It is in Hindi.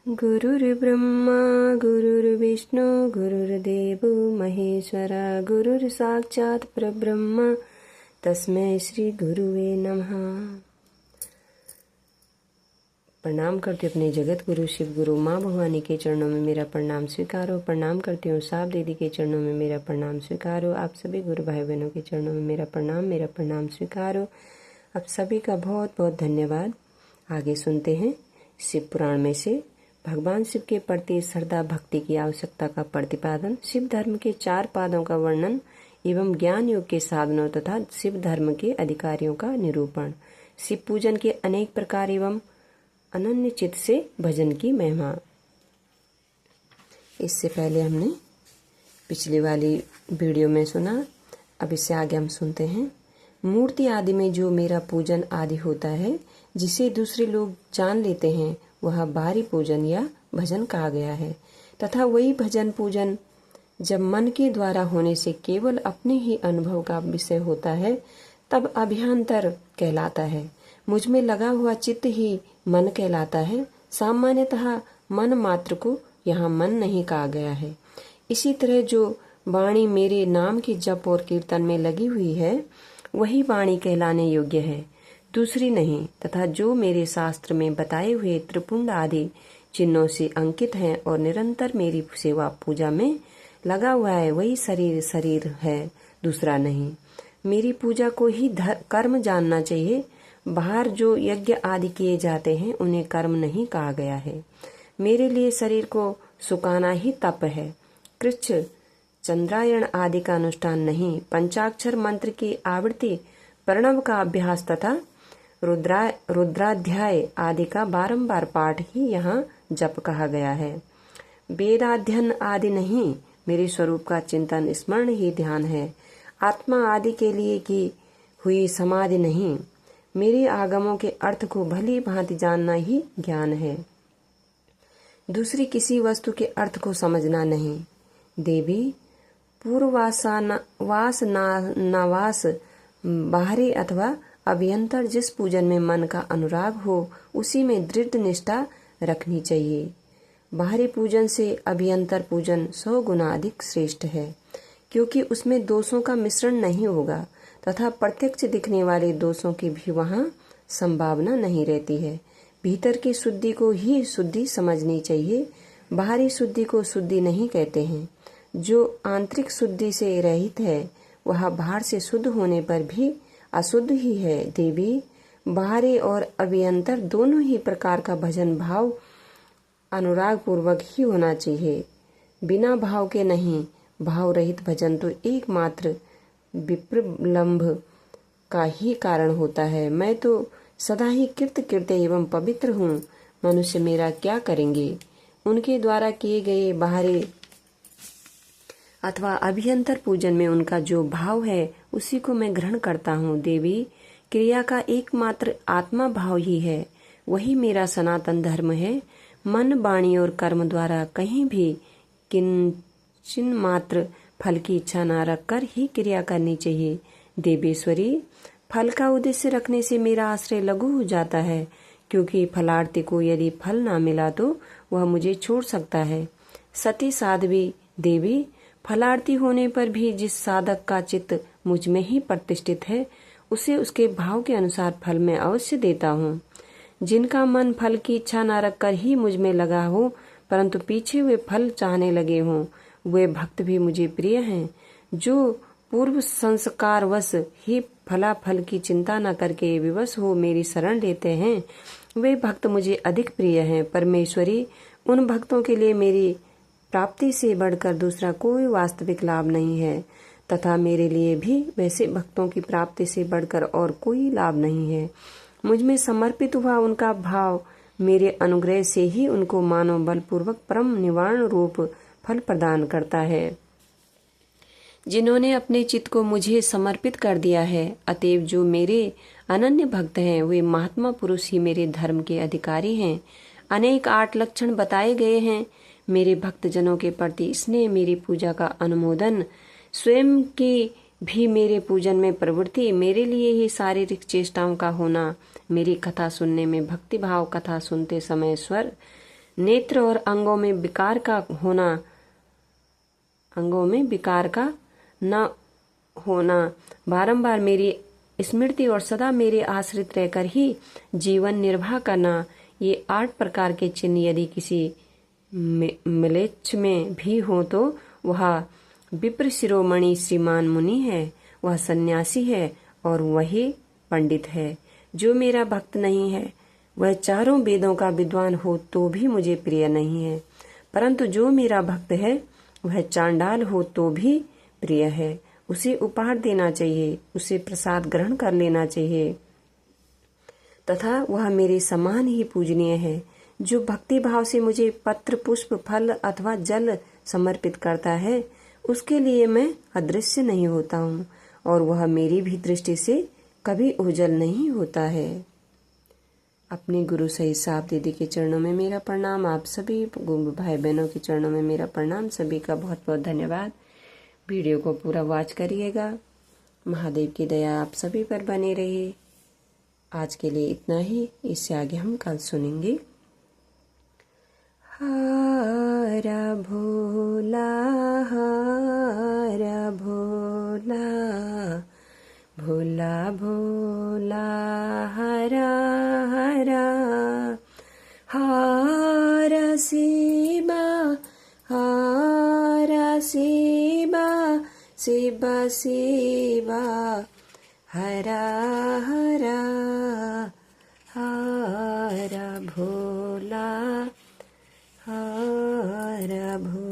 गुरुर्ब्रह्मा गुरुर्विष्णु गुरुर्देवो महेश्वरा गुरुर्साक्षात् परब्रह्म तस्मै श्री गुरुवे नमः। प्रणाम करती हूँ अपने जगत गुरु शिव गुरु माँ भवानी के चरणों में मेरा प्रणाम स्वीकारो। प्रणाम करती हूँ साप दीदी के चरणों में मेरा प्रणाम स्वीकारो। आप सभी गुरु भाई बहनों के चरणों में मेरा प्रणाम स्वीकारो। आप सभी का बहुत बहुत धन्यवाद। आगे सुनते हैं शिव पुराण में से भगवान शिव के प्रति श्रद्धा भक्ति की आवश्यकता का प्रतिपादन, शिव धर्म के 4 पादों का वर्णन एवं ज्ञान योग के साधनों तथा शिव धर्म के अधिकारियों का निरूपण, शिव पूजन के अनेक प्रकार एवं अनन्य चित्त से भजन की महिमा। इससे पहले हमने पिछली वाली वीडियो में सुना, अब इससे आगे हम सुनते हैं। मूर्ति आदि में जो मेरा पूजन आदि होता है, जिसे दूसरे लोग जान लेते हैं, वह बाहरी पूजन या भजन कहा गया है। तथा वही भजन पूजन जब मन के द्वारा होने से केवल अपने ही अनुभव का विषय होता है, तब अभ्यंतर कहलाता है। मुझ में लगा हुआ चित्त ही मन कहलाता है। सामान्यतः मन मात्र को यहाँ मन नहीं कहा गया है। इसी तरह जो वाणी मेरे नाम के जप और कीर्तन में लगी हुई है, वही वाणी कहलाने योग्य है, दूसरी नहीं। तथा जो मेरे शास्त्र में बताए हुए त्रिपुंड आदि चिन्हों से अंकित है और निरंतर मेरी सेवा पूजा में लगा हुआ है, वही शरीर है, दूसरा नहीं। मेरी पूजा को ही कर्म जानना चाहिए। बाहर जो यज्ञ आदि किए जाते हैं, उन्हें कर्म नहीं कहा गया है। मेरे लिए शरीर को सुखाना ही तप है, कृच्छ चंद्रायण आदि का अनुष्ठान नहीं। पंचाक्षर मंत्र की आवृत्ति, प्रणव का अभ्यास तथा रुद्राध्याय आदि का बारंबार पाठ ही यहाँ जप कहा गया है। वेदाध्ययन आदि नहीं, मेरे स्वरूप का चिंतन स्मरण ही ध्यान है। आत्मा आदि के लिए की हुई समाधि नहीं। मेरे आगमों के अर्थ को भली भांति जानना ही ज्ञान है, दूसरी किसी वस्तु के अर्थ को समझना नहीं। देवी पूर्ववास नावास बाहरी अथवा अभ्यंतर जिस पूजन में मन का अनुराग हो, उसी में दृढ़ निष्ठा रखनी चाहिए। बाहरी पूजन से अभ्यंतर पूजन 100 गुना अधिक श्रेष्ठ है, क्योंकि उसमें दोषों का मिश्रण नहीं होगा तथा प्रत्यक्ष दिखने वाले दोषों की भी वहाँ संभावना नहीं रहती है। भीतर की शुद्धि को ही शुद्धि समझनी चाहिए, बाहरी शुद्धि को शुद्धि नहीं कहते हैं। जो आंतरिक शुद्धि से रहित है, वह बाहर से शुद्ध होने पर भी अशुद्ध ही है। देवी बाहरी और अभ्यंतर दोनों ही प्रकार का भजन भाव अनुराग पूर्वक ही होना चाहिए, बिना भाव के नहीं। भाव रहित भजन तो एकमात्र विप्रलंभ का ही कारण होता है। मैं तो सदा ही कृत एवं पवित्र हूँ, मनुष्य मेरा क्या करेंगे। उनके द्वारा किए गए बाहरी अथवा अभ्यंतर पूजन में उनका जो भाव है, उसी को मैं ग्रहण करता हूँ। देवी क्रिया का एकमात्र आत्मा भाव ही है, वही मेरा सनातन धर्म है। मन वाणी और कर्म द्वारा कहीं भी किंचन मात्र फल की इच्छा न रखकर ही क्रिया करनी चाहिए। देवेश्वरी फल का उद्देश्य रखने से मेरा आश्रय लघु हो जाता है, क्योंकि फलार्थी को यदि फल न मिला तो वह मुझे छोड़ सकता है। सती साध्वी देवी फलार्थी होने पर भी जिस साधक का चित्त मुझ में ही प्रतिष्ठित है, उसे उसके भाव के अनुसार फल में अवश्य देता हूँ। जिनका मन फल की इच्छा न रखकर ही मुझ में लगा हो, परंतु पीछे वे फल चाहने लगे हों, वे भक्त भी मुझे प्रिय हैं। जो पूर्व संस्कारवश ही फलाफल की चिंता न करके विवश हो मेरी शरण लेते हैं, वे भक्त मुझे अधिक प्रिय हैं। परमेश्वरी, उन भक्तों के लिए मेरी प्राप्ति से बढ़कर दूसरा कोई वास्तविक लाभ नहीं है, तथा मेरे लिए भी वैसे भक्तों की प्राप्ति से बढ़कर और कोई लाभ नहीं है। मुझ में समर्पित हुआ उनका भाव मेरे अनुग्रह से ही उनको मानव बलपूर्वक परम निवारण रूप फल प्रदान करता है। जिन्होंने अपने चित्त को मुझे समर्पित कर दिया है, अतएव जो मेरे अनन्य भक्त हैं, वे महात्मा पुरुष ही मेरे धर्म के अधिकारी हैं। अनेक 8 लक्षण बताए गए हैं। मेरे भक्त जनों के प्रति स्नेह, मेरी पूजा का अनुमोदन, स्वयं की भी मेरे पूजन में प्रवृत्ति, मेरे लिए ही शारीरिक चेष्टाओं का होना, मेरी कथा सुनने में भक्ति भाव, कथा सुनते समय स्वर नेत्र और अंगों में विकार का न होना, बारंबार मेरी स्मृति और सदा मेरे आश्रित रहकर ही जीवन निर्वाह करना, ये 8 प्रकार के चिन्ह यदि किसी म्लेच्छ में भी हो तो वह विप्र शिरोमणि श्रीमान मुनि है, वह सन्यासी है और वही पंडित है। जो मेरा भक्त नहीं है वह चारों वेदों का विद्वान हो तो भी मुझे प्रिय नहीं है, परंतु जो मेरा भक्त है वह चांडाल हो तो भी प्रिय है। उसे उपहार देना चाहिए, उसे प्रसाद ग्रहण कर लेना चाहिए तथा वह मेरे समान ही पूजनीय है। जो भक्ति भाव से मुझे पत्र, पुष्प, फल अथवा जल समर्पित करता है उसके लिए मैं अदृश्य नहीं होता हूँ और वह मेरी भी दृष्टि से कभी ओझल नहीं होता है। अपने गुरु सही साहब दीदी के चरणों में मेरा प्रणाम, आप सभी भाई बहनों के चरणों में मेरा प्रणाम। सभी का बहुत बहुत धन्यवाद। वीडियो को पूरा वॉच करिएगा। महादेव की दया आप सभी पर बने रही। आज के लिए इतना ही, इससे आगे हम कल सुनेंगे। हरा भोला हरा भोला, भोला भोला हरा हरा, हरा शिवा हरा शिवा, शिवा शिवा हरा हरा, हरा भोला हरा भोला।